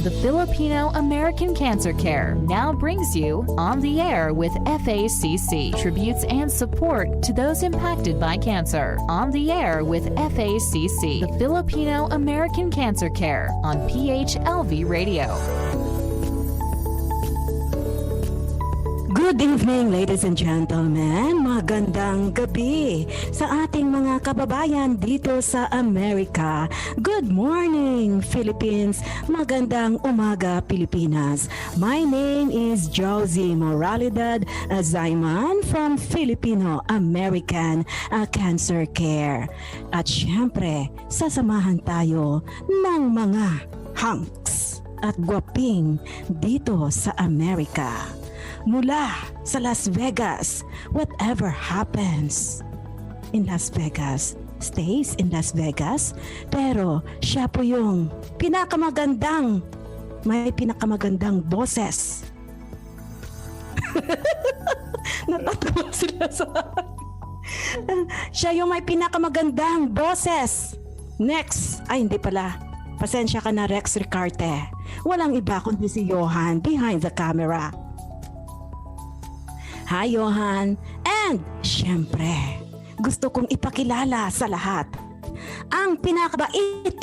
The Filipino American Cancer Care now brings you On the Air with FACC, tributes and support to those impacted by cancer. On the Air with FACC, the Filipino American Cancer Care on PHLV Radio. Good evening, ladies and gentlemen. Magandang gabi sa ating mga kababayan dito sa Amerika. Good morning, Philippines. Magandang umaga, Pilipinas. My name is Josie Moralidad Azayman from Filipino American Cancer Care. At syempre, sasamahan tayo ng mga hunks at gwaping dito sa Amerika. Mula sa Las Vegas, whatever happens in Las Vegas stays in Las Vegas, pero siya po yung may pinakamagandang boses. Natatawa sila sa siya yung may pinakamagandang boses. Next, ay hindi pala. Pasensya ka na, Rex Ricarte. Walang iba kundi si Johan behind the camera. Hi, Johan. And, syempre, gusto kong ipakilala sa lahat ang pinakabait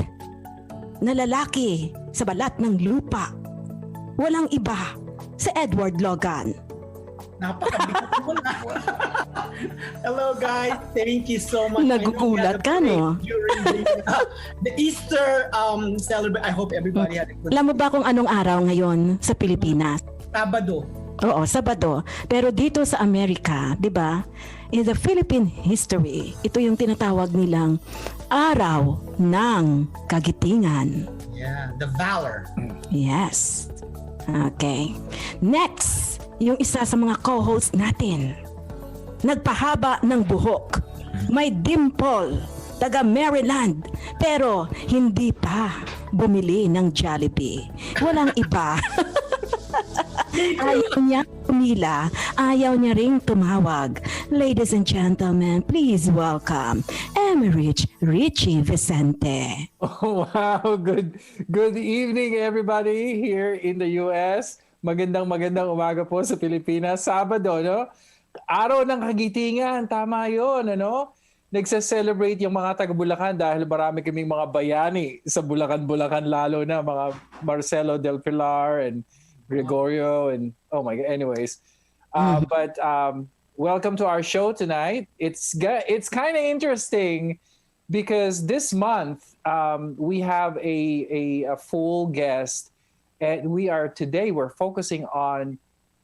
na lalaki sa balat ng lupa. Walang iba, si Edward Logan. Napakabigat mo na. Hello, guys. Thank you so much. Nagugulat ka, no? During the Easter celebration. I hope everybody had a good... Alam mo ba kung anong araw ngayon sa Pilipinas? Sabado. Oo, Sabado. Pero dito sa Amerika, di ba, in the Philippine history, ito yung tinatawag nilang Araw ng Kagitingan. Yeah, the valor. Yes. Okay. Next, yung isa sa mga co-host natin. Nagpahaba ng buhok. May dimple. Taga Maryland. Pero hindi pa bumili ng Jollibee. Walang iba. Ayaw niya pumila, ayaw niya ring tumawag. Ladies and gentlemen, please welcome Emerich Richie Vicente. Oh, wow. Good evening, everybody here in the US. Magandang umaga po sa Pilipinas. Sabado, no? Araw ng Kagitingan. Tama yun, ano? Nagsa-celebrate yung mga taga-Bulacan dahil marami kaming mga bayani sa Bulacan lalo na mga Marcelo del Pilar and Gregorio and oh my god. Anyways, but welcome to our show tonight. It's kind of interesting because this month we have a full guest, and we're focusing on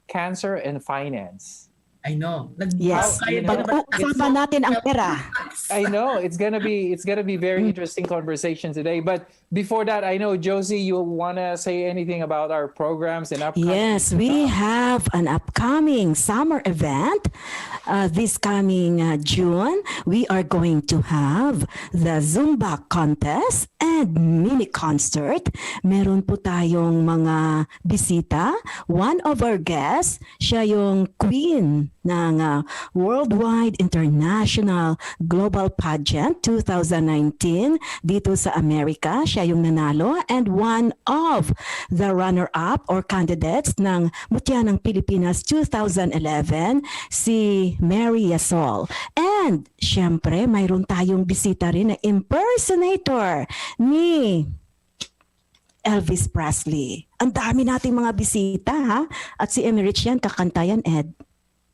cancer and finance. I know. Yes. Pag-uusapan natin ang pera. I know it's gonna be very interesting conversation today. But before that, I know Josie, you wanna say anything about our programs and upcoming? Yes, we have an upcoming summer event. This coming June, we are going to have the Zumba contest and mini concert. Meron po tayong mga bisita. One of our guests, siya yung queen ng Worldwide International Global Pageant 2019 dito sa Amerika. Siya yung nanalo, and one of the runner-up or candidates ng Mutya ng Pilipinas 2011, si Mary Yasol. And syempre, mayroon tayong bisita rin na impersonator ni Elvis Presley. Ang dami nating mga bisita, ha? At si Emerich yan, kakantayan, Ed.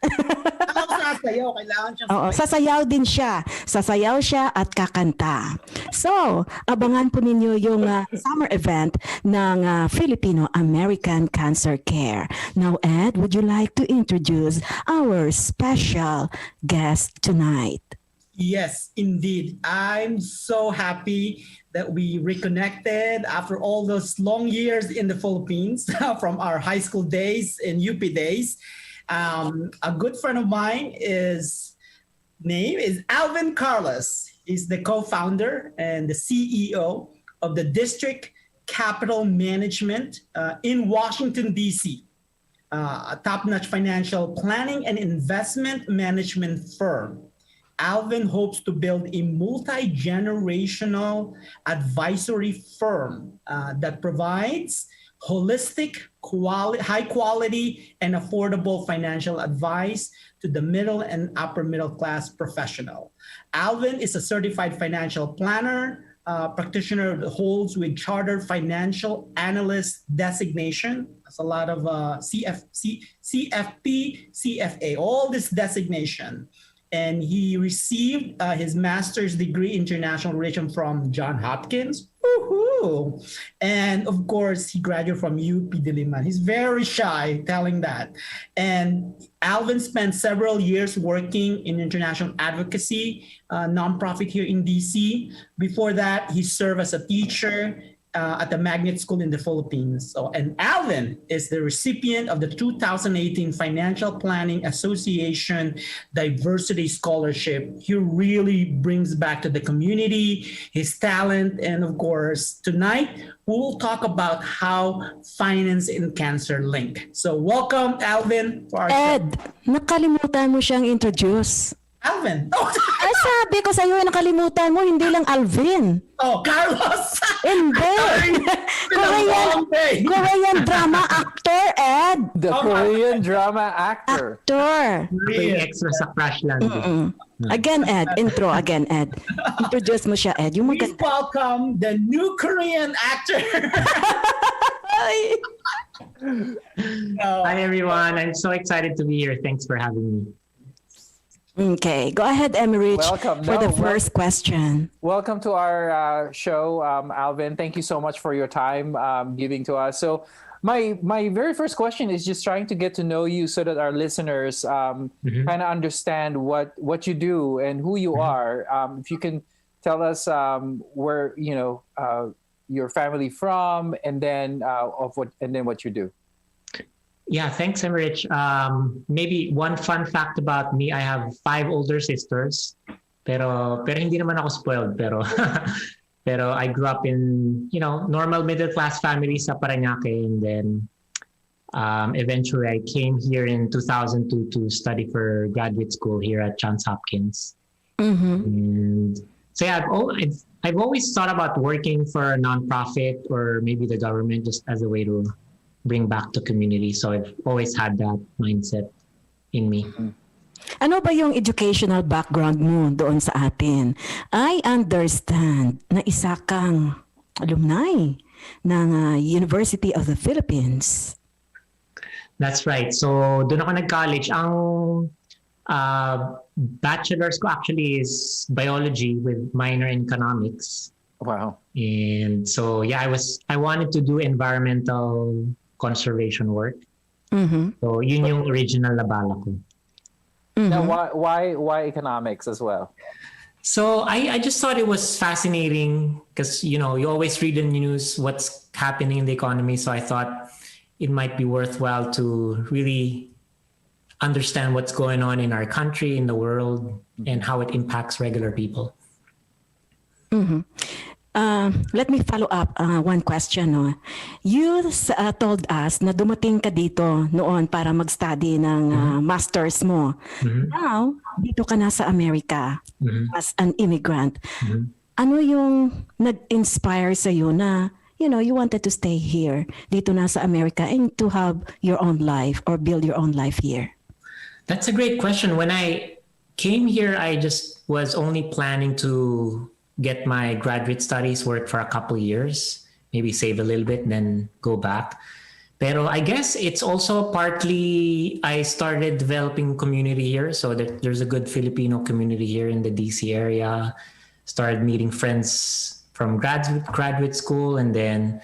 Sasayaw, kailangan siyang... Oo, sasayaw din siya. Sasayaw siya at kakanta. So, abangan po ninyo yung summer event ng Filipino American Cancer Care. Now, Ed, would you like to introduce our special guest tonight? Yes, indeed. I'm so happy that we reconnected after all those long years in the Philippines from our high school days and UP days. A good friend of mine name is Alvin Carlos. He's the co-founder and the CEO of the District Capital Management in Washington, D.C., a top-notch financial planning and investment management firm. Alvin hopes to build a multi-generational advisory firm that provides holistic, high quality, and affordable financial advice to the middle and upper middle class professional. Alvin is a certified financial planner, practitioner that holds with Chartered Financial Analyst designation. That's a lot of CFP, CFA, all this designation. And he received his master's degree in international relations from Johns Hopkins. Woohoo! And of course, he graduated from UP Diliman. He's very shy telling that. And Alvin spent several years working in international advocacy, nonprofit here in DC. Before that, he served as a teacher at the Magnet School in the Philippines. And Alvin is the recipient of the 2018 Financial Planning Association Diversity Scholarship. He really brings back to the community his talent. And of course, tonight, we will talk about how finance and cancer link. So welcome, Alvin, to our Ed, nakalimutan mo siyang introduce. Alvin. Ay, sabi ko sa'yo, nakalimutan mo, hindi lang Alvin. Oh, Carlos. Hindi. Korean drama actor, Ed. The Korean drama actor. Actor. Yung extra sa crash landing. Again, Ed. Intro again, Ed. Introduce mo siya, Ed. Yung Please welcome the new Korean actor. Hi everyone, I'm so excited to be here. Thanks for having me. Okay, go ahead, Emerich, Welcome. for the first question. Welcome to our show, Alvin. Thank you so much for your time giving to us. So my very first question is just trying to get to know you so that our listeners kind of understand what you do and who you are. If you can tell us where your family from, and then what you do. Yeah, thanks, Emrich. Maybe one fun fact about me, I have 5 older sisters, pero hindi naman ako spoiled, pero pero I grew up in, normal middle class family sa Parañaque, and then eventually I came here in 2002 to study for graduate school here at Johns Hopkins. And so yeah, I've always thought about working for a nonprofit or maybe the government just as a way to bring back to community. So I've always had that mindset in me. Ano ba yung educational background mo doon sa atin? I understand na isa kang alumni ng University of the Philippines. That's right. So doon ako nag-college. Ang bachelor's ko actually is biology with minor in economics. Wow. And so yeah, I wanted to do environmental conservation work. So yun yung original na bala ko. Now, why economics as well? So I just thought it was fascinating because, you always read in the news what's happening in the economy. So I thought it might be worthwhile to really understand what's going on in our country, in the world, and how it impacts regular people. Let me follow up one question. No? You told us na dumating ka dito noon para mag-study ng master's mo. Now, dito ka na sa Amerika as an immigrant. Ano yung nag-inspire sa'yo na, you wanted to stay here, dito na sa Amerika, and to have your own life or build your own life here? That's a great question. When I came here, I just was only planning to get my graduate studies, work for a couple years, maybe save a little bit, then go back. Pero I guess it's also partly I started developing community here. So there's a good Filipino community here in the DC area. Started meeting friends from graduate school, and then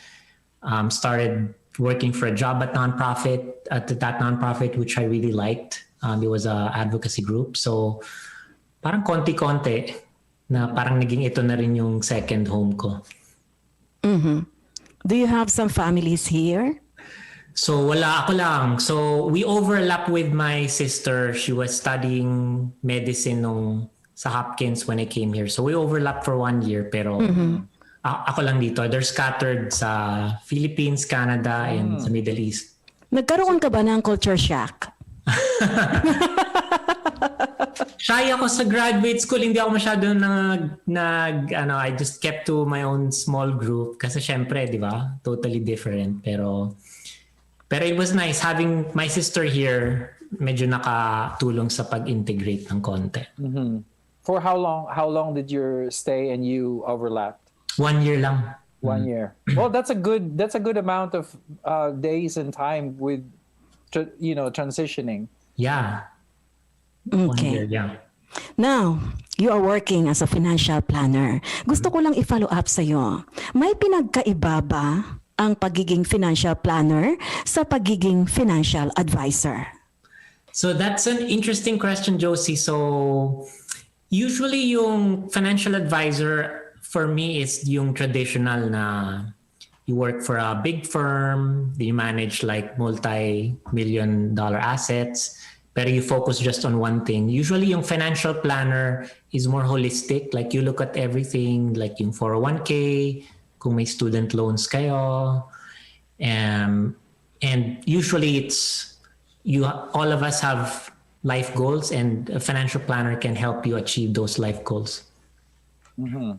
started working for a job at that nonprofit, which I really liked. It was an advocacy group. So parang konti-konti na parang naging ito na rin yung second home ko. Do you have some families here? So wala, ako lang. So we overlap with my sister. She was studying medicine sa Hopkins when I came here. So we overlap for 1 year, pero ako lang dito. They're scattered sa Philippines, Canada, and sa Middle East. Nagkaroon ka ba ng culture shock? Shy ako sa graduate school, hindi ako masyado I just kept to my own small group kasi syempre, di ba? Totally different. Pero it was nice having my sister here. Medyo nakatulong sa pag-integrate ng konti. Mm-hmm. For how long did your stay and you overlap? 1 year lang. 1 year. Well, that's a good amount of days and time with transitioning. Yeah. Okay. 1 year, yeah. Now, you are working as a financial planner. Gusto ko lang i-follow up sa'yo. May pinagkaiba ba ang pagiging financial planner sa pagiging financial advisor? So that's an interesting question, Josie. So usually yung financial advisor for me is yung traditional na you work for a big firm, you manage like multi-million dollar assets, pero you focus just on one thing. Usually yung financial planner is more holistic, like you look at everything, like yung 401k, kung may student loans kayo, and usually it's all of us have life goals, and a financial planner can help you achieve those life goals. Mm-hmm.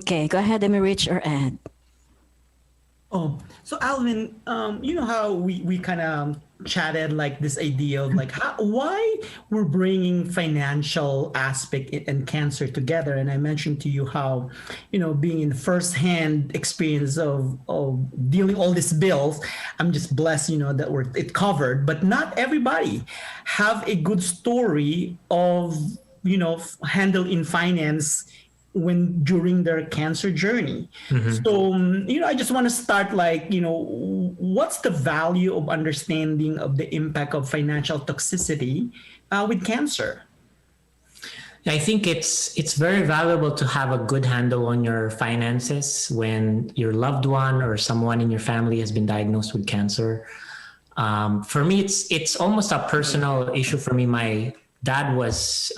Okay, go ahead, Rich or Ed. Oh, so Alvin, you know how we kind of chatted like this idea of like why we're bringing financial aspect and cancer together, and I mentioned to you how, being in first-hand experience of dealing all these bills, I'm just blessed, that it covered, but not everybody have a good story of handle in finance during their cancer journey. Mm-hmm. So, I just want to start like, what's the value of understanding of the impact of financial toxicity with cancer? I think it's very valuable to have a good handle on your finances when your loved one or someone in your family has been diagnosed with cancer. For me, it's almost a personal issue for me. My dad was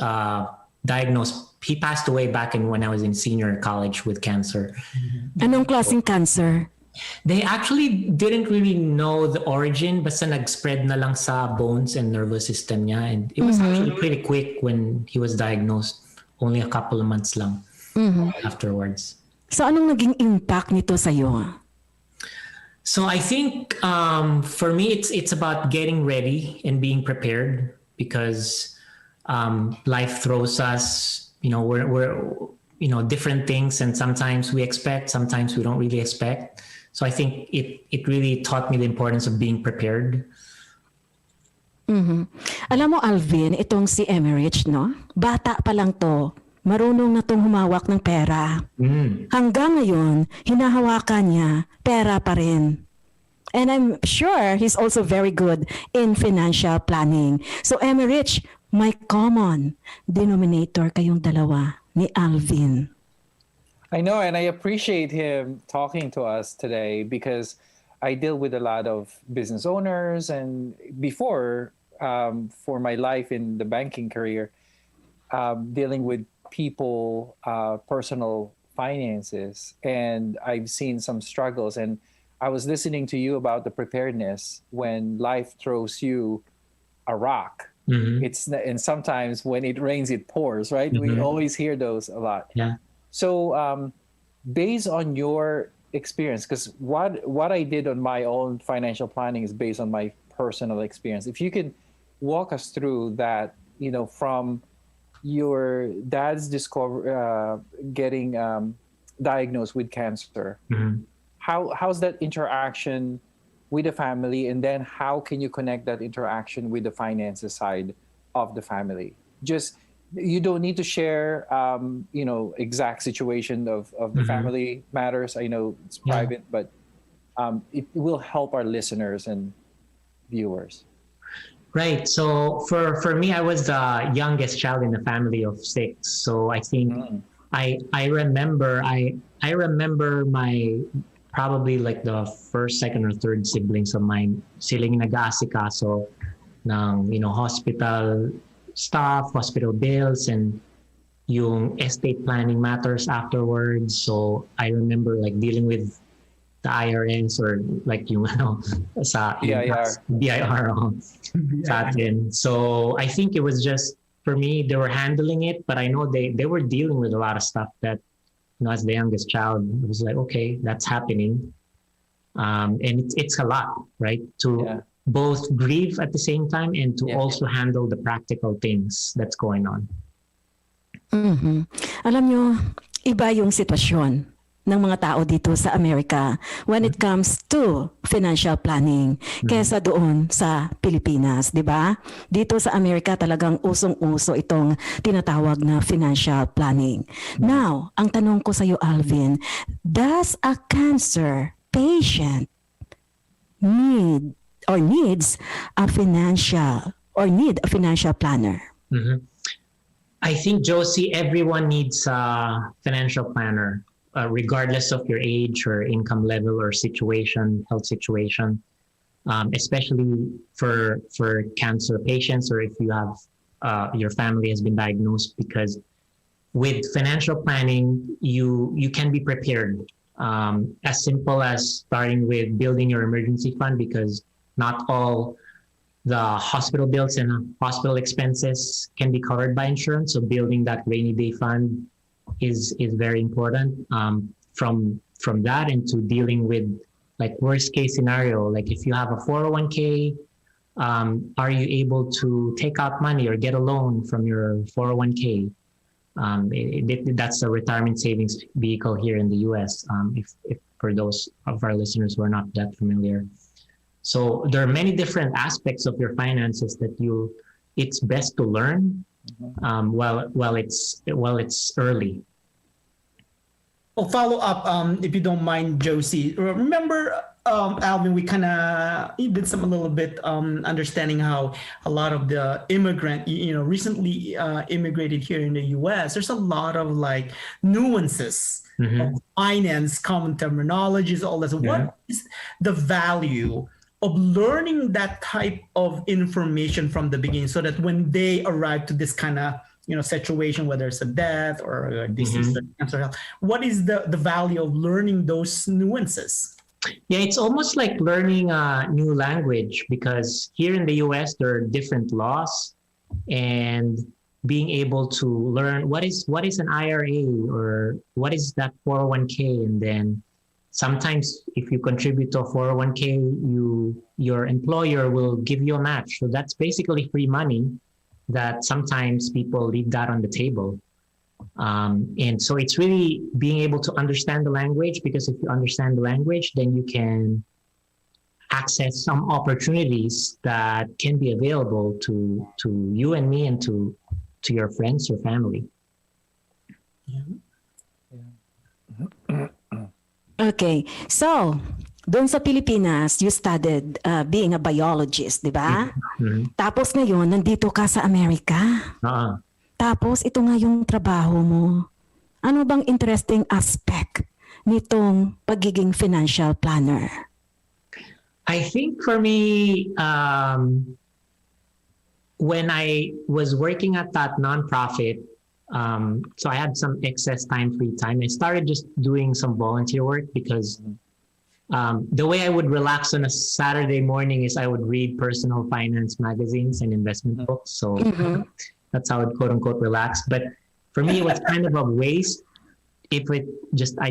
diagnosed. He passed away back when I was in senior college with cancer. Anong klaseng cancer? They actually didn't really know the origin, basta nag-spread na lang sa bones and nervous system niya. And it was actually pretty quick when he was diagnosed, only a couple of months lang afterwards. So anong naging impact nito sa'yo? So I think for me, it's about getting ready and being prepared, because life throws us, we're different things, and sometimes we expect, sometimes we don't really expect. So I think it really taught me the importance of being prepared. Mm-hmm. Alam mo, Alvin, itong si Emerich, no? Bata pa lang to. Marunong na tong humawak ng pera. Hanggang ngayon, hinahawakan niya, pera pa rin. And I'm sure he's also very good in financial planning. So Emerich, may common denominator kayong dalawa ni Alvin. I know, and I appreciate him talking to us today, because I deal with a lot of business owners, and before, for my life in the banking career, dealing with people, personal finances, and I've seen some struggles. And I was listening to you about the preparedness when life throws you a rock. Mm-hmm. And sometimes when it rains, it pours, right? Mm-hmm. We always hear those a lot. Yeah. So based on your experience, because what I did on my own financial planning is based on my personal experience. If you could walk us through that, from your dad's getting diagnosed with cancer, how's that interaction with the family, and then how can you connect that interaction with the finances side of the family? Just, you don't need to share exact situation of the family matters. I know it's private, but it will help our listeners and viewers. Right. So for me, I was the youngest child in a family of 6. So I think I remember my probably like the first, second, or third siblings of mine, silang nag-aasikaso ng hospital stuff, hospital bills, and yung estate planning matters afterwards. So I remember like dealing with the IRS, or like yung sa BIR sa atin. So I think it was just for me, they were handling it, but I know they were dealing with a lot of stuff that, as the youngest child, it was like, okay, that's happening. And it's a lot, right? To both grieve at the same time and to also handle the practical things that's going on. Alam nyo, iba yung sitwasyon ng mga tao dito sa Amerika when it comes to financial planning kaysa doon sa Pilipinas, di ba? Dito sa Amerika talagang usong-uso itong tinatawag na financial planning. Now, ang tanong ko sa iyo, Alvin, does a cancer patient needs a financial planner? I think, Josie, everyone needs a financial planner. Regardless of your age or income level or situation, health situation, especially for cancer patients, or if you have your family has been diagnosed, because with financial planning, you can be prepared. As simple as starting with building your emergency fund, because not all the hospital bills and hospital expenses can be covered by insurance. So building that rainy day fund is very important. From that into dealing with like worst case scenario, like if you have a 401k, are you able to take out money or get a loan from your 401k? That's a retirement savings vehicle here in the US, if for those of our listeners who are not that familiar. So there are many different aspects of your finances that it's best to learn while it's early. Well, follow up, if you don't mind, Josie. Remember, Alvin, we kind of did a little bit understanding how a lot of the immigrant, recently immigrated here in the U.S. There's a lot of like nuances of finance, common terminologies, all that. So what is the value of learning that type of information from the beginning, so that when they arrive to this kind of situation, whether it's a death or a disease or cancer health, what is the value of learning those nuances? Yeah, it's almost like learning a new language, because here in the US there are different laws, and being able to learn what is an IRA or what is that 401k, and then sometimes if you contribute to a 401k, your employer will give you a match. So that's basically free money that sometimes people leave that on the table. And so it's really being able to understand the language, because if you understand the language, then you can access some opportunities that can be available to you and me and to your friends or family. Okay, so doon sa Pilipinas, you studied being a biologist, di ba? Tapos ngayon, nandito ka sa Amerika. Tapos ito nga yung trabaho mo. Ano bang interesting aspect nitong pagiging financial planner? I think for me, when I was working at that nonprofit, so I had some excess free time. I started just doing some volunteer work, because the way I would relax on a Saturday morning is I would read personal finance magazines and investment books. So that's how I would quote unquote relax. But for me, it was kind of a waste if I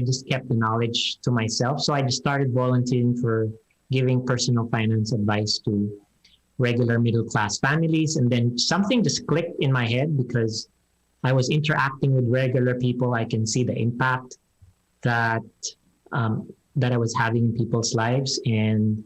just kept the knowledge to myself. So I just started volunteering for giving personal finance advice to regular middle class families. And then something just clicked in my head, because I was interacting with regular people. I can see the impact that I was having in people's lives. And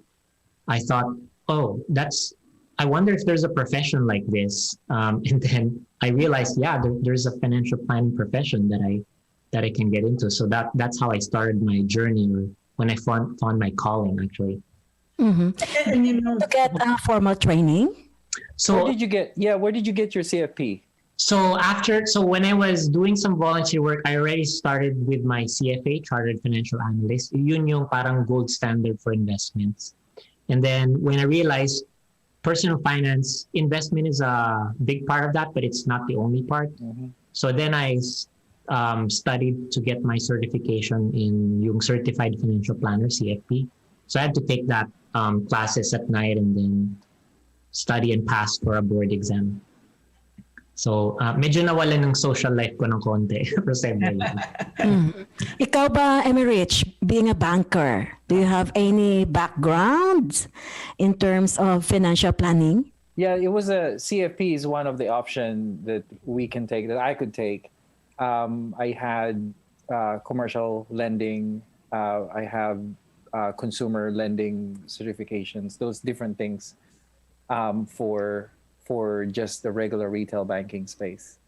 I thought, I wonder if there's a profession like this. And then I realized, there's a financial planning profession that I can get into. So that's how I started my journey, or when I found my calling, actually. And to get formal training. So where did you get your CFP? So when I was doing some volunteer work, I already started with my CFA, Chartered Financial Analyst. Yun yung parang gold standard for investments. And then when I realized personal finance, investment is a big part of that, but it's not the only part. So then I studied to get my certification in yung Certified Financial Planner, CFP. So I had to take that classes at night and then study and pass for a board exam. So, medyo nawalan ng social life ko ng konti for several years. Ikaw ba, Emerich, being a banker, do you have any background in terms of financial planning? Yeah, it was CFP is one of the options that we can take, that I could take. I had commercial lending. I have consumer lending certifications. Those different things for just the regular retail banking space.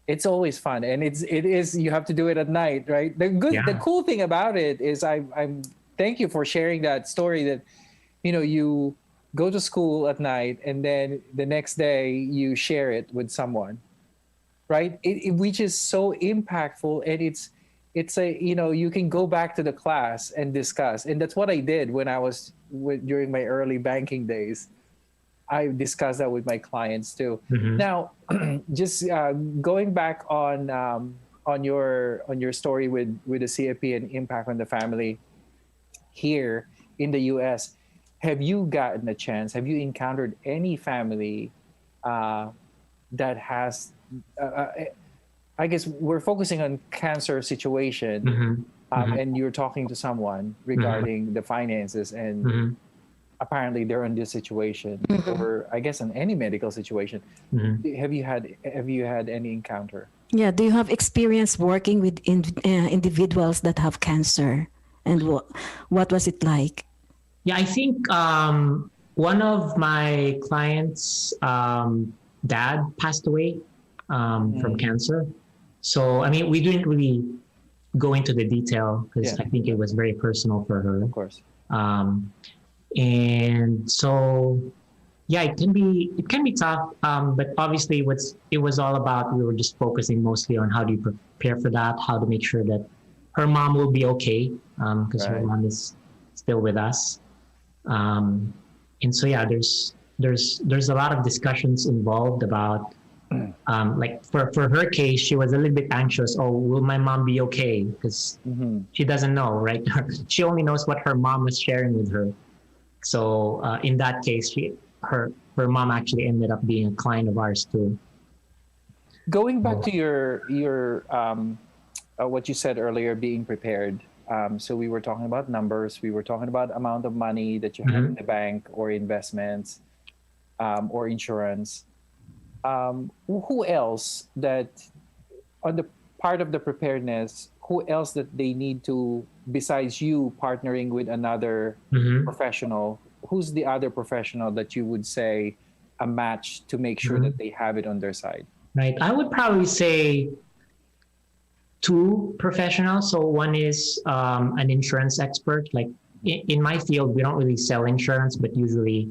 It's always fun, and it is you have to do it at night, right? The cool thing about it is I'm thank you for sharing that story that you go to school at night and then the next day you share it with someone, right? Which is so impactful, and it's a you can go back to the class and discuss, and that's what I did when I was during my early banking days. I discussed that with my clients too. Now, just going back on your story with the CFP and impact on the family here in the U.S., have you gotten a chance? Have you encountered any family that has? I guess we're focusing on cancer situation, and you're talking to someone regarding the finances, and apparently they're in this situation, or I guess in any medical situation. Have you had any encounter? Yeah, do you have experience working with individuals that have cancer, and what was it like? Yeah, I think one of my clients' dad passed away from cancer. So, I mean, we didn't really go into the detail because I think it was very personal for her. Of course. And so, yeah, it can be tough. But obviously, it was all about, we were just focusing mostly on how do you prepare for that, how to make sure that her mom will be okay, because her mom is still with us. And so, yeah, there's a lot of discussions involved about, like for her case, she was a little bit anxious. Oh, will my mom be okay? Because she doesn't know, right? She only knows what her mom was sharing with her. So in that case, her mom actually ended up being a client of ours too. Going back to your what you said earlier, being prepared. So we were talking about numbers. We were talking about amount of money that you have in the bank or investments or insurance. Who else that on the part of the preparedness, who else that they need to, besides you partnering with another professional, who's the other professional that you would say a match to make sure that they have it on their side? Right. I would probably say two professionals. So one is an insurance expert. Like in my field, we don't really sell insurance, but usually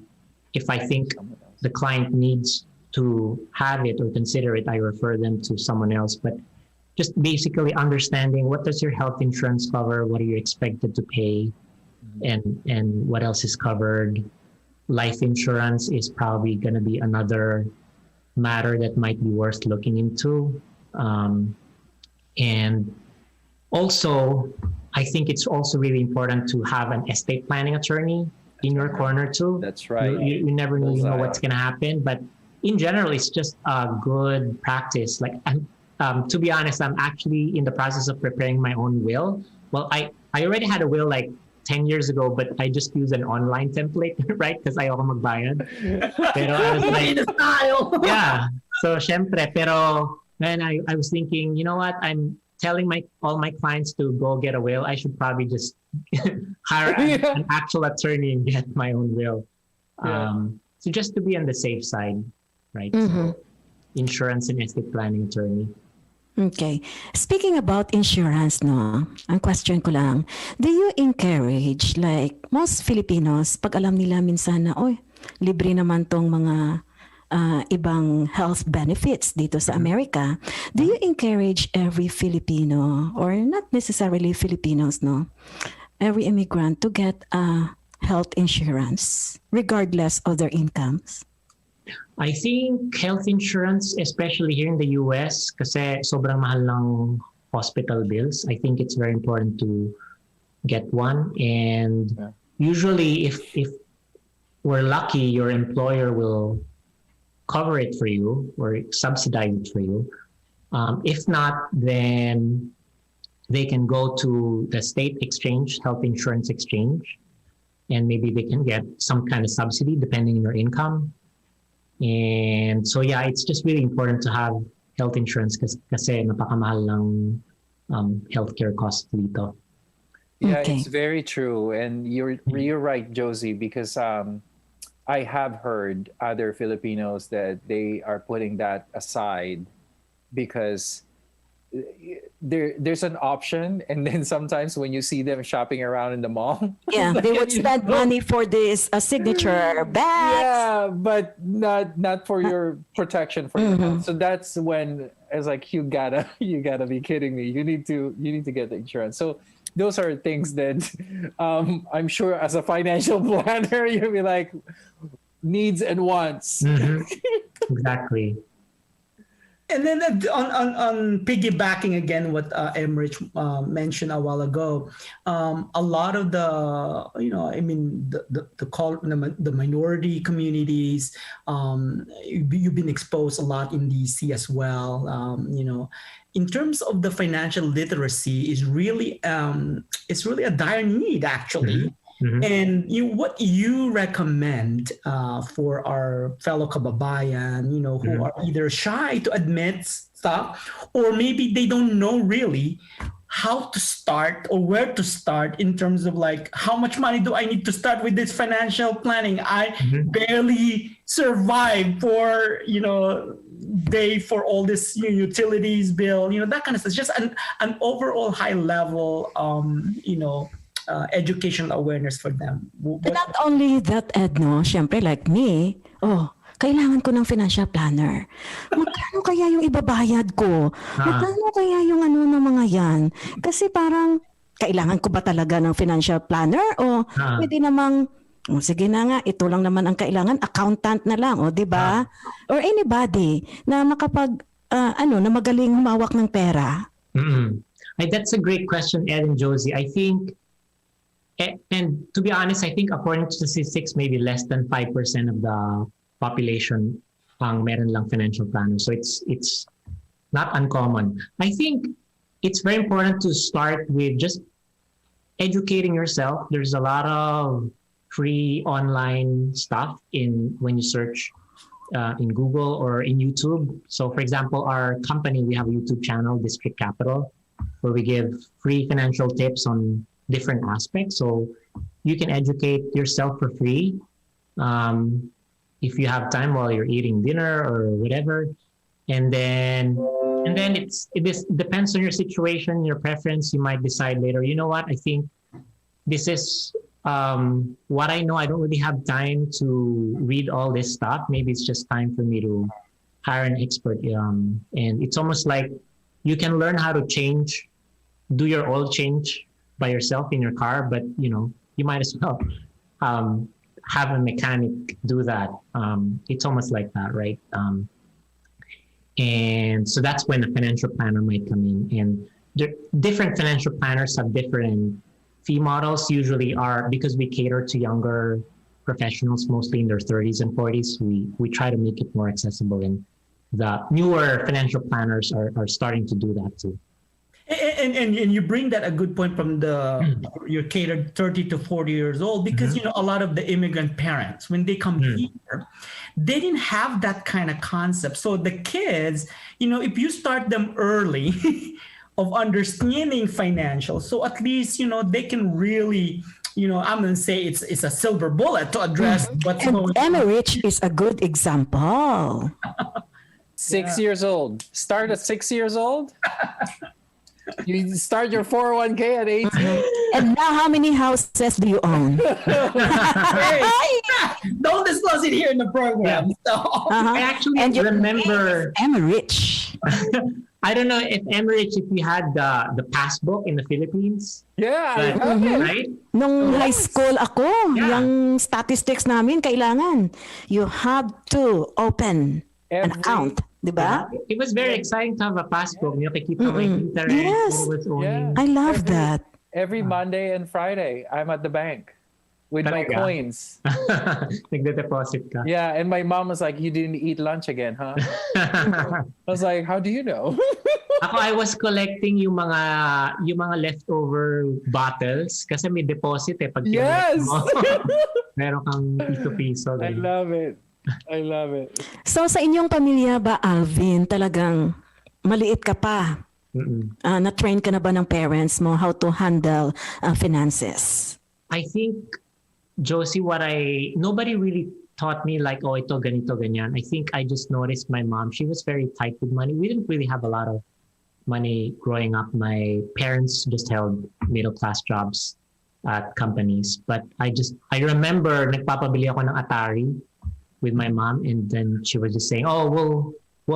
if I think the client needs to have it or consider it, I refer them to someone else. But just basically understanding, what does your health insurance cover? What are you expected to pay? And what else is covered? Life insurance is probably going to be another matter that might be worth looking into. And also, I think it's also really important to have an estate planning attorney in your corner too. That's right. You never really know what's going to happen, but in general, it's just a good practice. Like, to be honest, I'm actually in the process of preparing my own will. Well, I already had a will like 10 years ago, but I just used an online template, right? Because ayoko magbayad. Pero I was like, yeah. So, syempre, pero then I was thinking, you know what? I'm telling all my clients to go get a will. I should probably just hire an actual attorney and get my own will. So just to be on the safe side, right? So insurance and estate planning attorney. Okay. Speaking about insurance, no, ang question ko lang, do you encourage, like most Filipinos, pag alam nila minsan na, oy, libre naman tong mga ibang health benefits dito sa Amerika, do you encourage every Filipino, or not necessarily Filipinos, no, every immigrant to get health insurance regardless of their incomes? I think health insurance, especially here in the US, kasi sobrang mahal ng hospital bills, I think it's very important to get one. And usually if we're lucky, your employer will cover it for you or subsidize it for you. If not, then they can go to the state exchange, health insurance exchange, and maybe they can get some kind of subsidy depending on your income. And so, yeah, it's just really important to have health insurance kasi napakamahal ng healthcare costs dito. Yeah, Okay. it's very true. And you're right, Josie, because I have heard other Filipinos that they are putting that aside because there's an option, and then sometimes when you see them shopping around in the mall, Yeah, they would spend money for this signature bag. yeah, but not for your protection for your health. So that's when it's like you gotta be kidding me. You need to get the insurance. So those are things that I'm sure as a financial planner you'll be like needs and wants. Exactly. And then on piggybacking again what Emrich mentioned a while ago, a lot of the the minority communities, you've been exposed a lot in DC as well. In terms of the financial literacy, is really it's really a dire need actually. And what you recommend for our fellow kababayan, who are either shy to admit stuff, or maybe they don't know really how to start or where to start in terms of like, how much money do I need to start with this financial planning? I barely survive for, day for all this utilities bill, that kind of stuff. Just an overall high level, educational awareness for them. Not only that, Ed, no? Siyempre, like me, kailangan ko ng financial planner. Magkano kaya yung ibabayad ko? Magkano kaya yung ng mga yan? Kasi parang, kailangan ko ba talaga ng financial planner? O pwede namang, sige na nga, ito lang naman ang kailangan, accountant na lang, di ba? Or anybody na makapag, na magaling humawak ng pera. That's a great question, Ed and Josie. I think, and to be honest, I think according to statistics, maybe less than 5% of the population ang meron lang financial planner. So it's not uncommon. I think it's very important to start with just educating yourself. There's a lot of free online stuff when you search in Google or in YouTube. So for example, our company, we have a YouTube channel, District Capital, where we give free financial tips on different aspects. So you can educate yourself for free if you have time while you're eating dinner or whatever. And then it depends on your situation, your preference. You might decide later, you know what, I think this is what I know. I don't really have time to read all this stuff. Maybe it's just time for me to hire an expert. And it's almost like you can learn how to do your oil change by yourself in your car, but you might as well have a mechanic do that. It's almost like that, right? And so that's when a financial planner might come in. And different financial planners have different fee models. Usually because we cater to younger professionals, mostly in their 30s and 40s, we try to make it more accessible. And the newer financial planners are starting to do that too. And you bring that a good point from you're catered 30 to 40 years old, because a lot of the immigrant parents, when they come here, they didn't have that kind of concept. So the kids, if you start them early of understanding financial, so at least they can really, I'm going to say it's a silver bullet to address what's going on. Emrich is a good example. 6 years old. Start at 6 years old. You start your 401k at 18. And now, how many houses do you own? Hey, don't disclose it here in the program. So. I actually remember Emrich. I don't know if Emrich, if you had the passbook in the Philippines. Yeah, right? Nung high school ako, yung statistics namin, kailangan. You have to open an account. Diba? It was very exciting to have a passbook. Nakikita mo yung internet. Yes. I love that. Every Monday and Friday, I'm at the bank. with my Talaga? coins. Nagde-deposit ka? Yeah, and my mom was like, "You didn't eat lunch again, huh?" I was like, "How do you know?" Ako, I was collecting yung mga leftover bottles kasi may deposit pag Yes! mo. Meron kang piso-piso. I ganun. love it. I love it. So sa inyong pamilya ba, Alvin, talagang maliit ka pa? Mm-mm. Na-train ka na ba ng parents mo how to handle finances? I think, Josie, nobody really taught me like, oh, ito, ganito, ganyan. I think I just noticed my mom, she was very tight with money. We didn't really have a lot of money growing up. My parents just held middle-class jobs at companies. But I remember nagpapabili ako ng Atari with my mom, and then she was just saying, oh, well,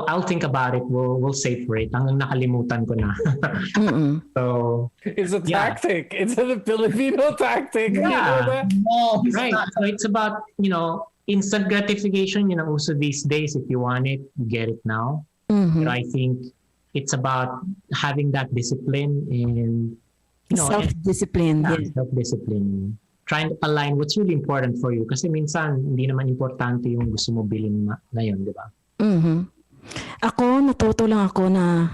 I'll think about it. We'll save for it. Hanggang nakalimutan ko na. So It's a tactic. It's a Filipino tactic. You know Yeah. that? No, it's right. not. So it's about, instant gratification. Yun ang uso these days. If you want it, you get it now. Mhm. But I think it's about having that discipline and Self-discipline. Yeah. self-discipline. Trying to align what's really important for you. Kasi minsan, hindi naman importante yung gusto mo bilhin na yun, di ba? Mhm. Ako, natuto lang ako na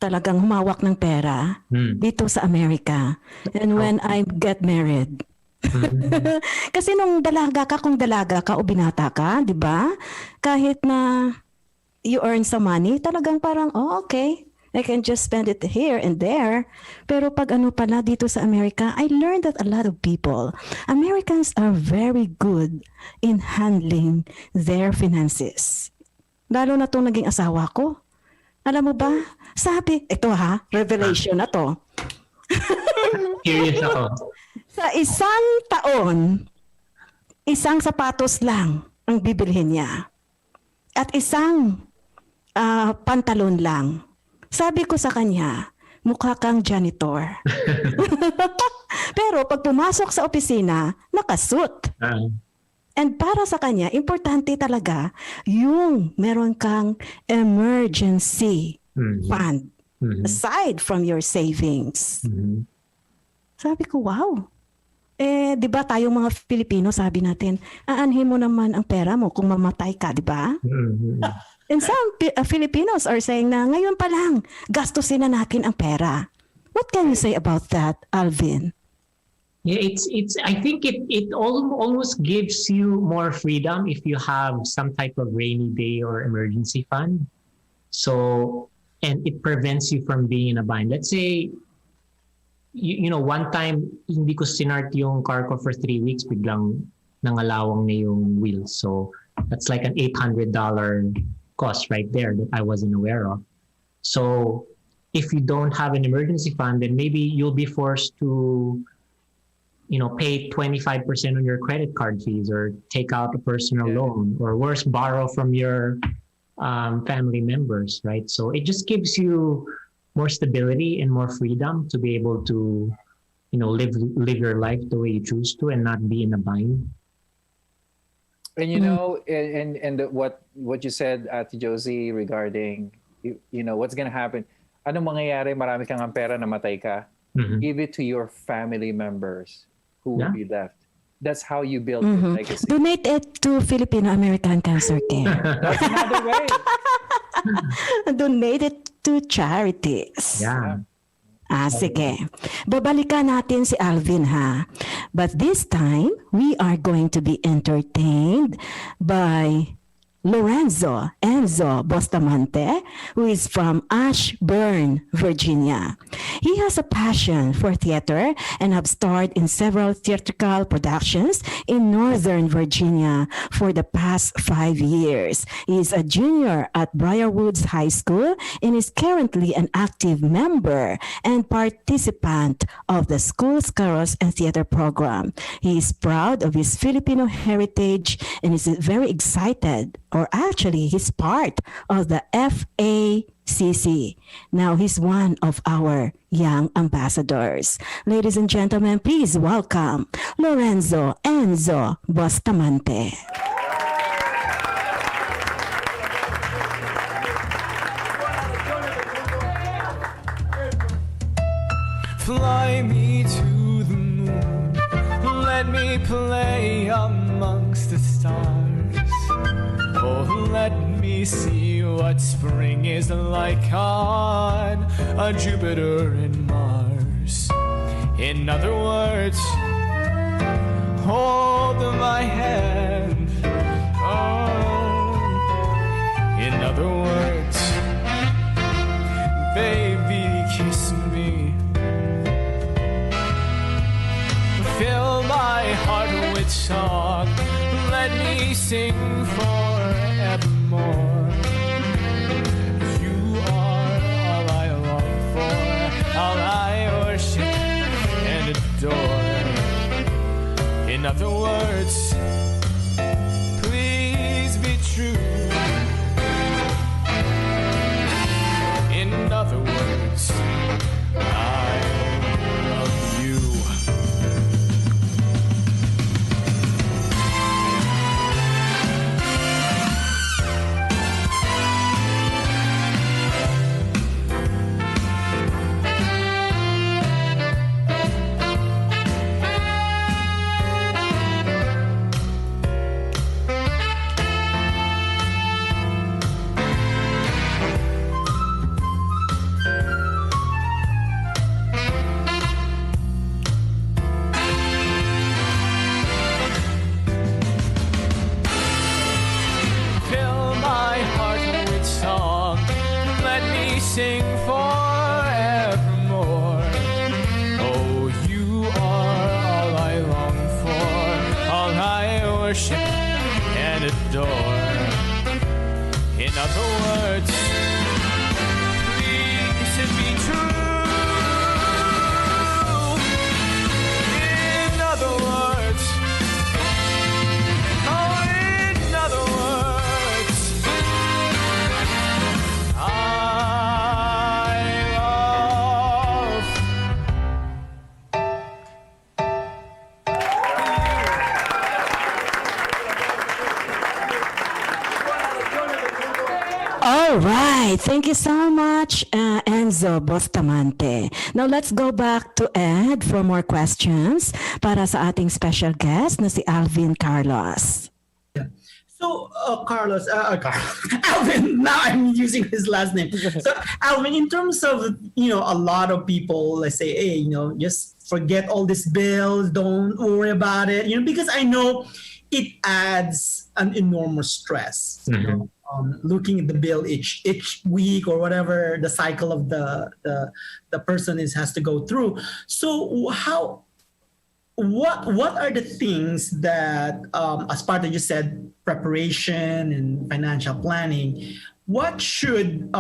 talagang humawak ng pera dito sa Amerika. And when I get married. Kasi nung kung dalaga ka o binata ka, di ba? Kahit na you earn some money, talagang parang, oh, okay, I can just spend it here and there. Pero pag pala dito sa Amerika, I learned that a lot of people, Americans are very good in handling their finances. Lalo na itong naging asawa ko. Alam mo ba? Sabi, ito revelation na to. Curious ako. Sa isang taon, isang sapatos lang ang bibilhin niya. At isang pantalon lang. Sabi ko sa kanya, mukha kang janitor. Pero pag pumasok sa opisina, nakasuit. And para sa kanya, importante talaga yung meron kang emergency fund aside from your savings. Sabi ko, wow. Di ba tayong mga Pilipino, sabi natin, aanhin mo naman ang pera mo kung mamatay ka, di ba? And some Filipinos are saying na ngayon pa lang, gastusin na natin ang pera. What can you say about that, Alvin? Yeah, I think it almost gives you more freedom if you have some type of rainy day or emergency fund. So, and it prevents you from being in a bind. Let's say, one time, hindi ko sinart yung car ko for 3 weeks, biglang nangalawang na yung wheels. So, that's like an $800 cost right there that I wasn't aware of. So, if you don't have an emergency fund, then maybe you'll be forced to pay 25% on your credit card fees or take out a personal loan, or worse, borrow from your family members, right? So it just gives you more stability and more freedom to be able to, live your life the way you choose to and not be in a bind. And and what you said, Ate Josie, regarding what's gonna happen. Anong mangyayari? Marami kang pera, namatay ka. Give it to your family members who will be left. That's how you build your legacy. Donate it to Filipino-American Cancer Care. That's another way. Donate it to charities. Yeah. Sige. Babalikan natin si Alvin, ha? But this time, we are going to be entertained by Lorenzo Enzo Bustamante, who is from Ashburn, Virginia. He has a passion for theater and have starred in several theatrical productions in Northern Virginia for the past 5 years. He is a junior at Briarwoods High School and is currently an active member and participant of the school's carols and theater program. He is proud of his Filipino heritage and is very excited, or actually he's part of the FACC. Now he's one of our young ambassadors. Ladies and gentlemen, please welcome Lorenzo Enzo Bustamante. Fly me to the moon, let me me play amongst the stars. Oh, let me see what spring is like on a Jupiter and Mars. In other words, hold my hand. Oh, in other words, baby, kiss me. Fill my heart with song. Let me sing forevermore. You are all I long for, all I worship and adore. In other words, please be true. In other words, I love you. Fill my heart with song. Let me sing forevermore. Oh, you are all I long for, all I worship and adore. In other words, please be true. In other words, oh, in other words, I love All right. Thank you so much, Enzo Bustamante. Now let's go back to Ed for more questions para sa ating special guest na si Alvin Carlos. So, Carlos, Alvin, now I'm using his last name. So, Alvin, in terms of, a lot of people, let's say, hey, just forget all these bills, don't worry about it, because I know it adds an enormous stress. Looking at the bill each week or whatever the cycle of the person has to go through. So what are the things that as part of you said preparation and financial planning, what should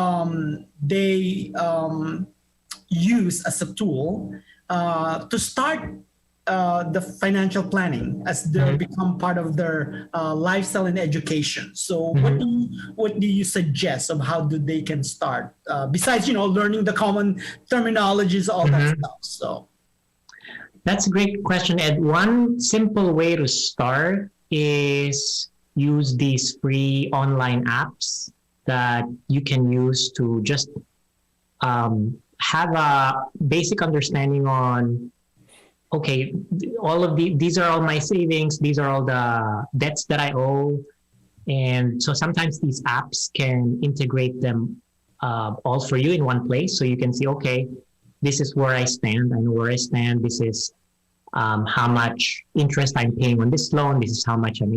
they use as a tool to start the financial planning as they become part of their lifestyle and education? So what do you suggest of how they can start besides learning the common terminologies, all that stuff? So That's a great question, Ed. One simple way to start is use these free online apps that you can use to just have a basic understanding on, okay, all of these are all my savings, these are all the debts that I owe. And so sometimes these apps can integrate them all for you in one place. So you can see, okay, this is where I stand. I know where I stand. This is how much interest I'm paying on this loan. This is how much I'm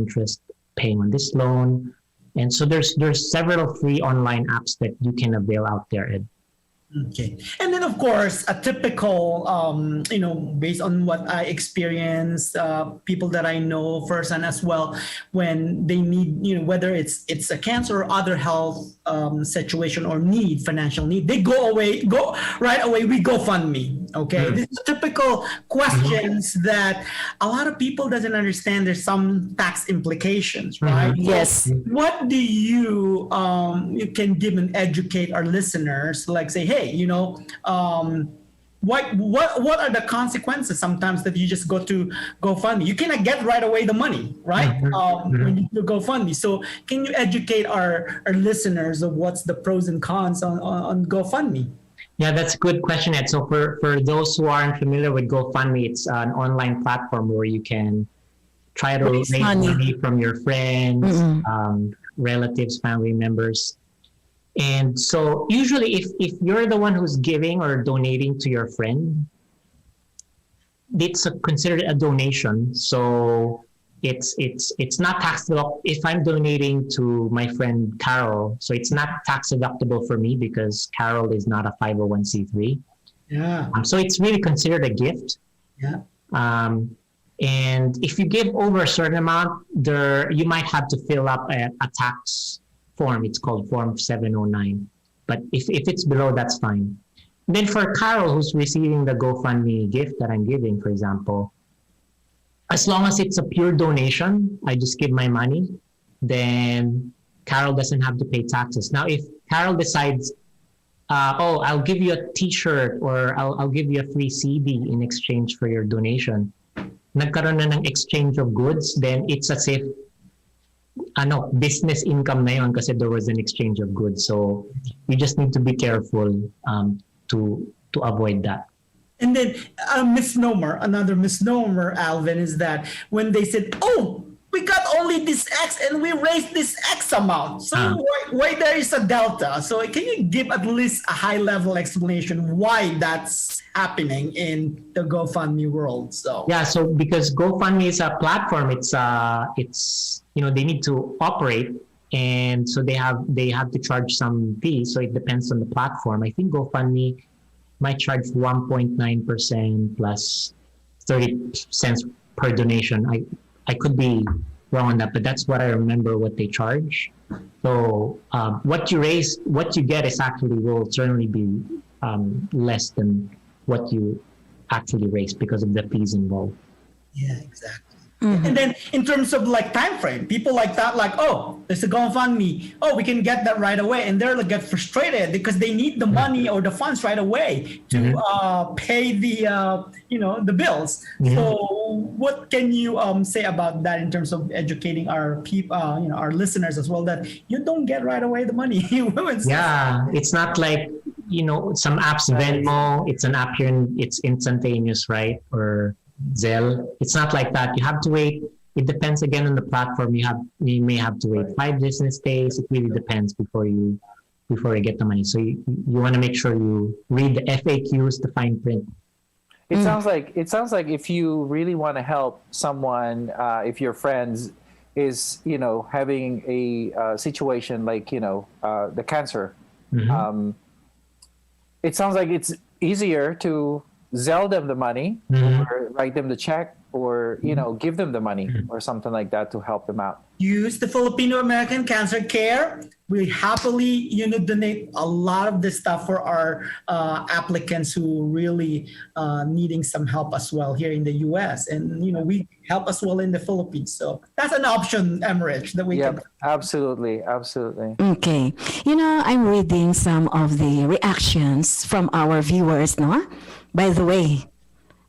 paying on this loan. And so there's several free online apps that you can avail out there, Ed. Okay. And then, of course, a typical, based on what I experience, people that I know firsthand as well, when they need, whether it's a cancer or other health situation or financial need, they go right away, we GoFundMe. Okay. This is typical questions that a lot of people doesn't understand. There's some tax implications, right? Yes. What do you can give and educate our listeners, like say, hey, what are the consequences sometimes that you just go to GoFundMe? You cannot get right away the money, right? When you do GoFundMe. So can you educate our listeners of what's the pros and cons on GoFundMe? Yeah, that's a good question, Ed. So for those who aren't familiar with GoFundMe, it's an online platform where you can try to Raise raise money. money from your friends, relatives, family members. And so usually if you're the one who's giving or donating to your friend, it's considered a donation. So it's not tax deductible. If I'm donating to my friend Carol, so it's not tax deductible for me because Carol is not a 501c3. Yeah. So it's really considered a gift. Yeah. And if you give over a certain amount, you might have to fill up a tax form. It's called Form 709. But if it's below, that's fine. Then for Carol, who's receiving the GoFundMe gift that I'm giving, for example, as long as it's a pure donation, I just give my money, then Carol doesn't have to pay taxes. Now, if Carol decides, I'll give you a t-shirt or I'll give you a free CD in exchange for your donation, nagkaroon na ng exchange of goods, then it's as if business income na yun kasi there was an exchange of goods. So you just need to be careful to avoid that. And then another misnomer, Alvin, is that when they said, "Oh, we got only this X and we raised this X amount," so why there is a delta? So can you give at least a high-level explanation why that's happening in the GoFundMe world? So because GoFundMe is a platform, it's they need to operate, and so they have to charge some fee. So it depends on the platform. I think GoFundMe might charge 1.9% plus 30 cents per donation. I could be wrong on that, but that's what I remember what they charge. So what you get is actually will certainly be less than what you actually raise because of the fees involved. Yeah, exactly. And then in terms of like time frame, people like that, like, oh, there's a GoFundMe. Oh, we can get that right away. And they're like get frustrated because they need the money or the funds right away to pay the bills. So what can you say about that in terms of educating our people, our listeners as well, that you don't get right away the money? It's not like, some apps, Venmo, it's an app here, it's instantaneous, right? Or Zelle. It's not like that. You have to wait. It depends again on the platform. You may have to wait 5 business days. It really depends before you get the money. So you want to make sure you read the FAQs, the fine print. It sounds like if you really want to help someone, if your friends is having a situation like the cancer, it sounds like it's easier to Zelle them the money or write them the check or give them the money or something like that to help them out. Use the Filipino American Cancer Care. We happily donate a lot of this stuff for our applicants who really needing some help as well here in the US, and we help as well in the Philippines. So that's an option, Emmerich, that we can. Absolutely. Okay. I'm reading some of the reactions from our viewers, no? By the way,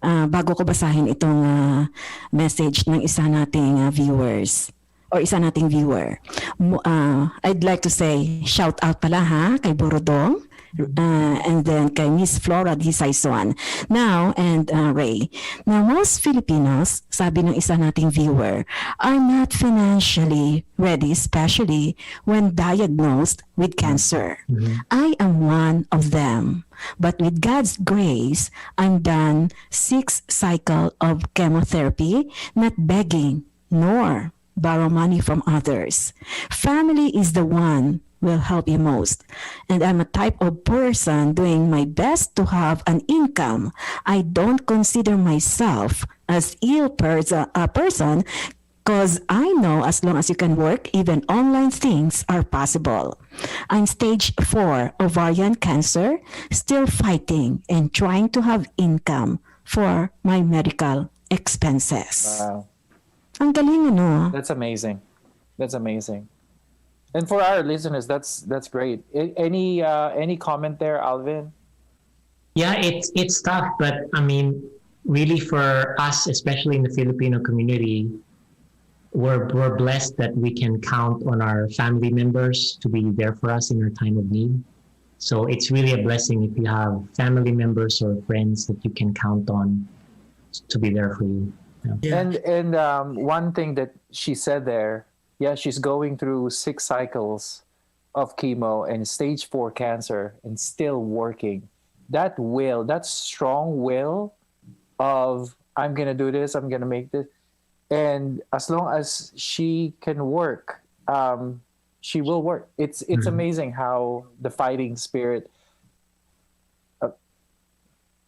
bago ko basahin itong message ng isa nating viewers or isa nating viewer, I'd like to say shout out pala kay Borodong, and then kay Miss Flora Di Saison. Now, and Ray. Now, most Filipinos, sabi ng isa nating viewer, are not financially ready, especially when diagnosed with cancer. I am one of them. But with God's grace, I'm done 6 cycle of chemotherapy, not begging nor borrow money from others. Family is the one will help you most. And I'm a type of person doing my best to have an income. I don't consider myself as ill person because I know as long as you can work, even online things are possible. I'm stage 4 ovarian cancer, still fighting and trying to have income for my medical expenses. Wow. Ang galing, ano? That's amazing. And for our listeners, that's great. Any comment there, Alvin? Yeah, it's tough, but I mean, really for us, especially in the Filipino community, we're blessed that we can count on our family members to be there for us in our time of need. So it's really a blessing if you have family members or friends that you can count on to be there for you. Yeah. And one thing that she said there, yeah, she's going through 6 cycles of chemo and stage 4 cancer and still working. That strong will of I'm gonna do this, I'm gonna make this, and as long as she can work, she will work. It's amazing how the fighting spirit.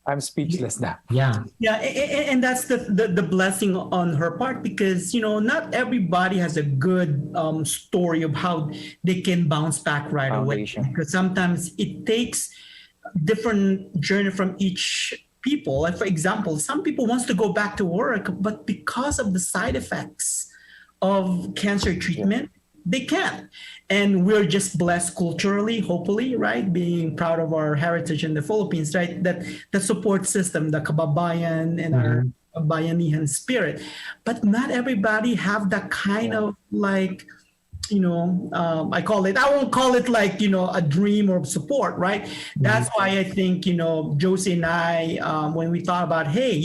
I'm speechless now. Yeah. Yeah, and that's the blessing on her part, because not everybody has a good story of how they can bounce back right Foundation. away. Because sometimes it takes different journey from each people. Like for example, some people wants to go back to work, but because of the side effects of cancer treatment, they can't. And we're just blessed culturally, hopefully, right? Being proud of our heritage in the Philippines, right? That the support system, the kababayan and our bayanihan spirit. But not everybody have that kind of like, I won't call it like, a dream or support, right? That's why I think, Josie and I, when we thought about, hey,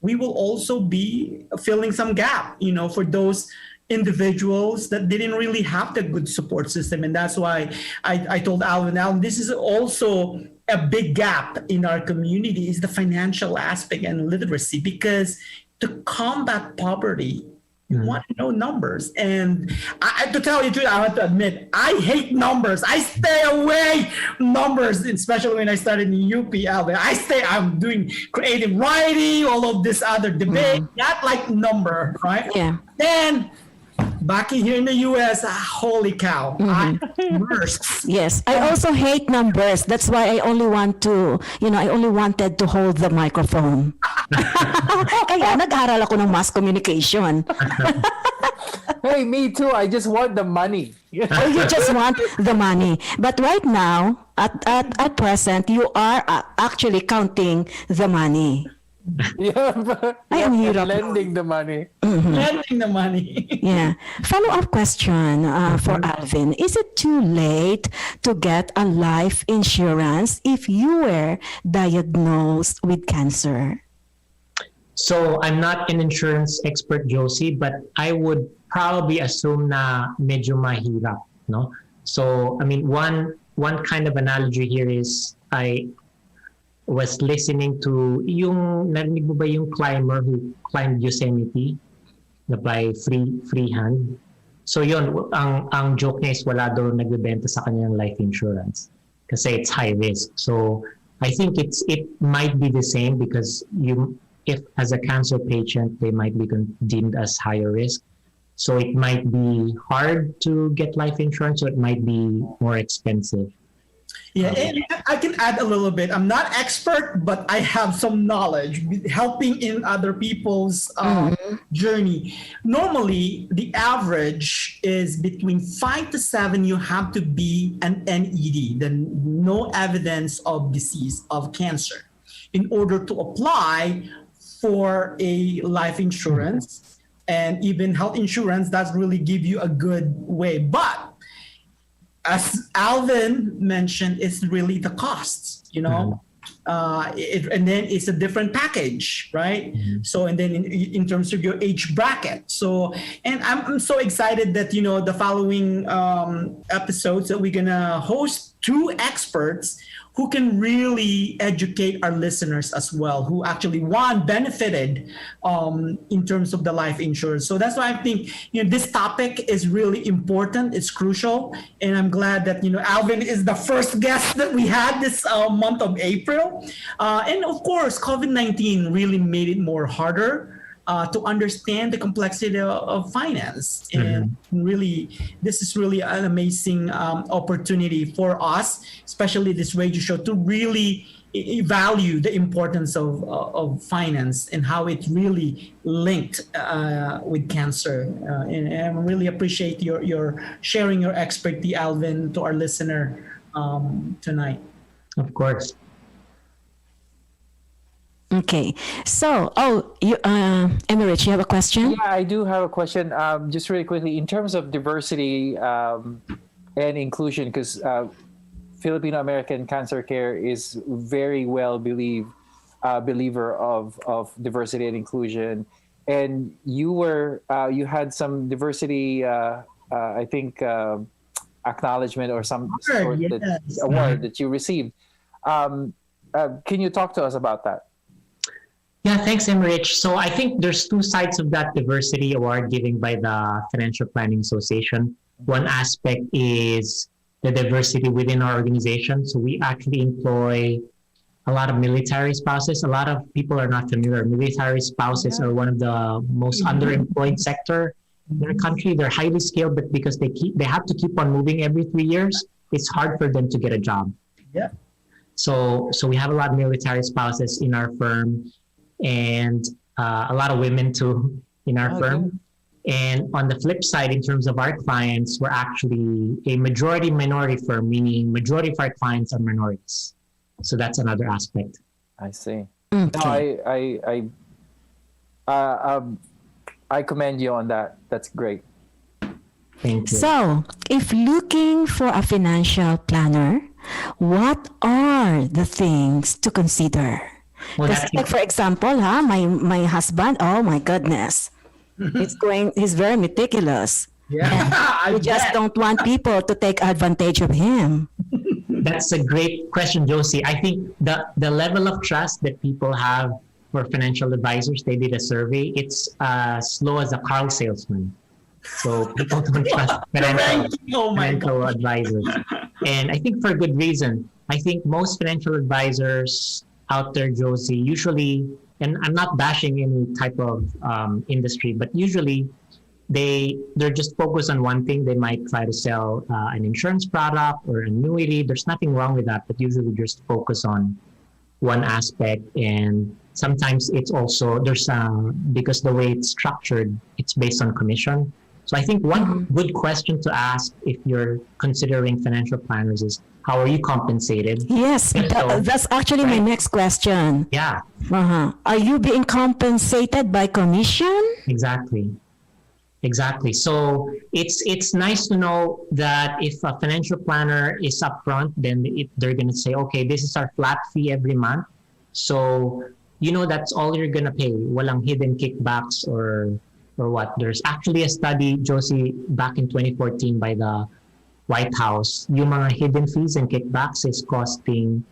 we will also be filling some gap, for those individuals that didn't really have the good support system. And that's why I told Alvin, this is also a big gap in our community, is the financial aspect and literacy, because to combat poverty, you want to know numbers. And to tell you the truth, I have to admit, I hate numbers. I stay away from numbers, especially when I started in UP, Alvin. I'm doing creative writing, all of this other debate, not like number, right? Yeah. Then back in here in the US, holy cow, I'm worse. Yes, I also hate numbers. That's why I only wanted to hold the microphone. Kaya nag-aral ako ng mass communication. Hey, me too. I just want the money. Oh, you just want the money. But right now, at present, you are actually counting the money. Yeah, Ay, ang hirap. lending the money. Lending the money. Yeah. Follow-up question for Alvin. Is it too late to get a life insurance if you were diagnosed with cancer? So I'm not an insurance expert, Josie, but I would probably assume na medyo mahirap, no? So, I mean, one kind of analogy here is I was listening to narinig mo ba yung climber who climbed Yosemite na by freehand? So yun, ang joke niya is wala daw nagbebenta sa kanyang life insurance kasi it's high risk. So I think it might be the same, because if as a cancer patient, they might be deemed as higher risk. So it might be hard to get life insurance, or it might be more expensive. Yeah, and I can add a little bit. I'm not expert, but I have some knowledge helping in other people's journey. Normally, the average is between 5 to 7. You have to be an NED, the no evidence of disease of cancer, in order to apply for a life insurance and even health insurance. That's really give you a good way. But as Alvin mentioned, it's really the costs, and then it's a different package, right? So, and then in terms of your age bracket. So, and I'm so excited that, the following episodes that we're gonna host 2 experts who can really educate our listeners as well, who actually benefited in terms of the life insurance. So that's why I think this topic is really important. It's crucial, and I'm glad that Alvin is the first guest that we had this month of April. And of course, COVID-19 really made it more harder to understand the complexity of finance. And really, this is really an amazing opportunity for us, especially this radio show, to really value the importance of finance and how it really linked with cancer. And I really appreciate your sharing your expertise, Alvin, to our listener tonight. Of course. Okay. So, Emirates, you have a question? Yeah, I do have a question. Just really quickly, in terms of diversity and inclusion, because Filipino American Cancer Care is very well believer of diversity and inclusion. and you had some diversity, I think, acknowledgement or some sort award that you received. Can you talk to us about that? Yeah, thanks, Emrich. So I think there's two sides of that diversity award given by the Financial Planning Association. One aspect is the diversity within our organization. So we actually employ a lot of military spouses. A lot of people are not familiar. Military spouses are one of the most underemployed sector in our country. They're highly skilled, but because they have to keep on moving every 3 years, it's hard for them to get a job. Yeah. So we have a lot of military spouses in our firm, and a lot of women too in our firm. And on the flip side, in terms of our clients, we're actually a majority minority firm, meaning majority of our clients are minorities. So that's another aspect. I see. Okay. No, I commend you on that. That's great. Thank you. So, if looking for a financial planner, what are the things to consider? Well, Because, like for example, my husband, oh my goodness, he's very meticulous. Yeah. We just don't want people to take advantage of him. That's a great question, Josie. I think the level of trust that people have for financial advisors, they did a survey. It's as low as a car salesman. So people don't trust financial advisors. And I think for a good reason. I think most financial advisors out there, Josie, usually, and I'm not bashing any type of industry, but usually they're just focused on one thing. They might try to sell an insurance product or annuity. There's nothing wrong with that, but usually just focus on one aspect. And sometimes it's also, because the way it's structured, it's based on commission. So I think one good question to ask if you're considering financial planners is, how are you compensated? Yes, that's actually my next question. Yeah. Are you being compensated by commission? Exactly. So it's nice to know that if a financial planner is upfront, then they're going to say, okay, this is our flat fee every month. So, that's all you're going to pay. Walang hidden kickbacks or what. There's actually a study, Josie, back in 2014 by the White House. Yung mga hidden fees and kickbacks is costing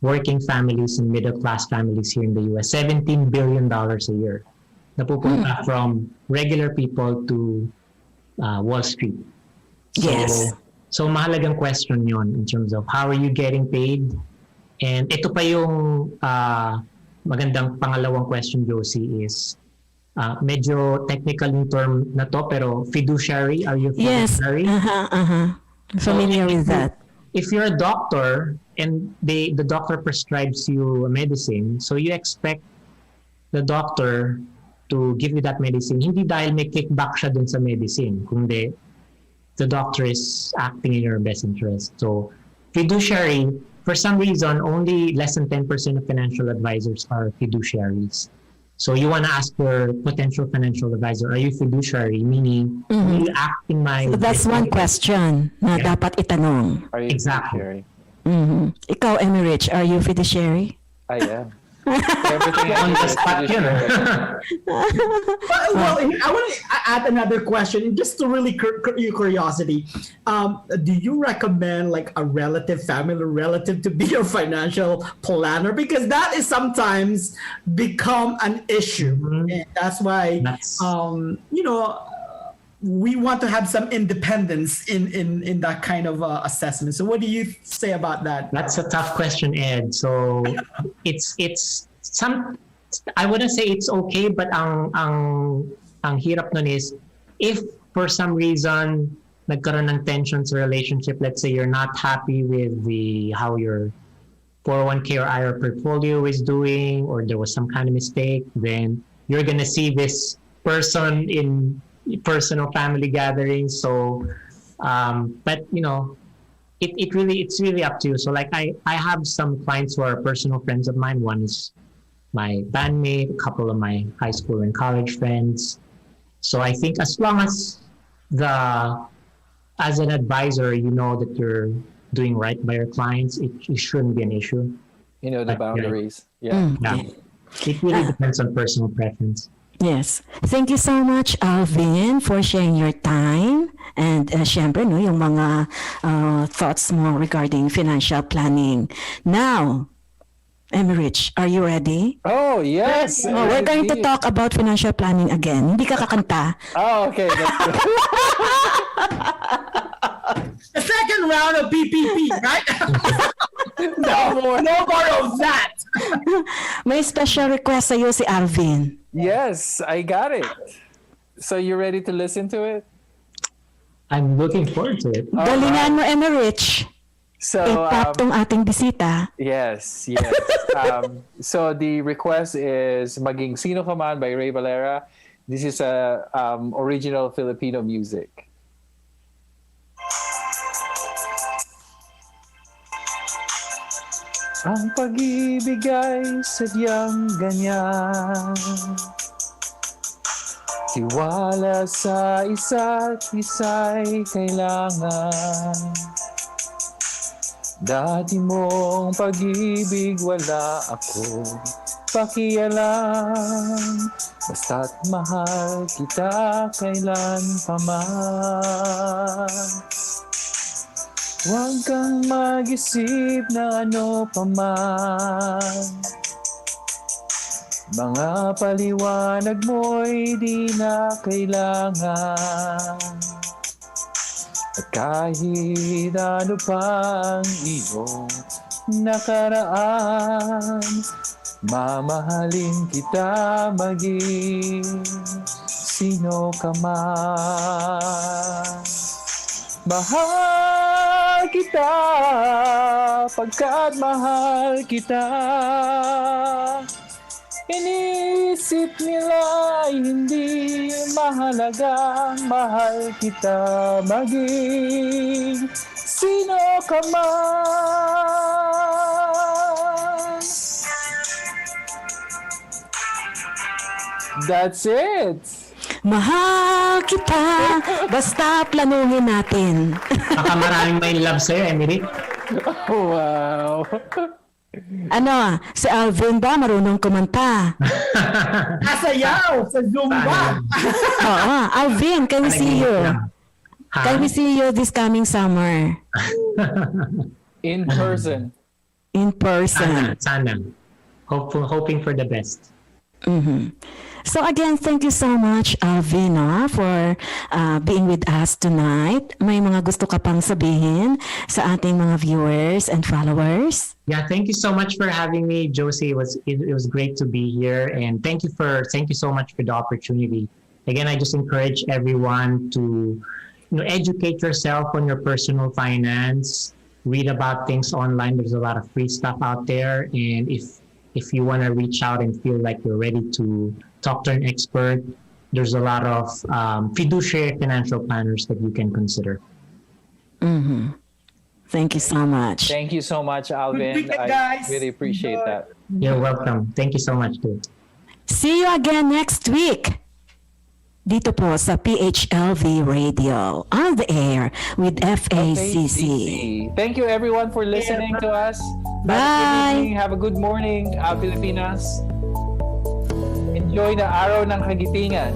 working families and middle-class families here in the US $17 billion a year. Napupunta from regular people to Wall Street. So mahalagang question yon in terms of how are you getting paid. And ito pa yung magandang pangalawang question, Josie, is medyo technical yung term na to, pero fiduciary, are you fiduciary? Yes, familiar with that. If you're a doctor and the doctor prescribes you a medicine, so you expect the doctor to give you that medicine, hindi dahil may kickback siya dun sa medicine, kundi the doctor is acting in your best interest. So fiduciary, for some reason, only less than 10% of financial advisors are fiduciaries. So you want to ask your potential financial advisor, are you fiduciary? Meaning, are you acting my... So that's one question na dapat itanong. Are you fiduciary? Ikaw, Emirich, are you fiduciary? I am. Everything on the spot, Well, I want to add another question, just to really your curiosity. Do you recommend like a family relative to be your financial planner? Because that is sometimes become an issue. And that's why, we want to have some independence in that kind of assessment. So what do you say about that? That's a tough question, Ed. So it's I wouldn't say it's okay, but ang hirap nun is if for some reason nagkaroon ng tension sa relationship, let's say you're not happy with how your 401k or IRA portfolio is doing, or there was some kind of mistake, then you're gonna see this person in personal family gatherings. So, but it's really up to you. So like I have some clients who are personal friends of mine. One is my bandmate, a couple of my high school and college friends. So I think as long as as an advisor, you know that you're doing right by your clients, it shouldn't be an issue. The boundaries. Yeah. It really depends on personal preference. Yes. Thank you so much, Alvin, for sharing your time. And syempre, no, yung mga thoughts mo regarding financial planning. Now, Emerich, are you ready? Oh, yes. Oh, we're going to talk about financial planning again. Hindi ka kakanta. Oh, okay. That's good. The second round of PPP, right? No more. No more of that. May special request sa'yo si Alvin. Yes, I got it. So you ready to listen to it? I'm looking forward to it. Galingan mo, Emerich. So I-tap tong ating bisita. yes. So the request is Maging Sino Ka Man by Ray Valera. This is a original Filipino music. Ang pag-ibig ay sadyang ganyan. Tiwala sa isa't isa'y kailangan. Dati mong pag-ibig wala ako pakialam. Basta't mahal kita kailan pa man. Huwag kang mag-isip na ano pa man. Mga paliwanag mo'y di na kailangan. At kahit ano pang iyong nakaraan, mamahalin kita maging sino ka man. Mahal kita pagkat mahal kita. Inisip nila ay hindi mahalagang mahal kita maging sino ka man. That's it. Mahal kita, basta planuhin natin. Baka maraming may love sa'yo, Emily. Oh, wow. Ano, si Alvin ba marunong kumanta? Asayaw sa Zumba. Oo, Alvin, can we see you? Can we see you this coming summer? In person. In person. Sana. Hoping for the best. Mm-hmm. So again, thank you so much, Alvin, for being with us tonight. May mga gusto ka pang sabihin sa ating mga viewers and followers? Yeah, thank you so much for having me, Josie. It was great to be here, and thank you so much for the opportunity. Again, I just encourage everyone to educate yourself on your personal finance. Read about things online. There's a lot of free stuff out there, and if you want to reach out and feel like you're ready to talk to an expert, there's a lot of fiduciary financial planners that you can consider. Mm-hmm. Thank you so much. Thank you so much, Alvin. Good weekend, I guys. really appreciate that. You're welcome. Thank you so much, too. See you again next week. Dito po sa PHLV Radio, on the air with FACC. Thank you everyone for listening to us. Bye. Have a good evening. Have a good morning, Pilipinas. Enjoy the araw ng kagitingan.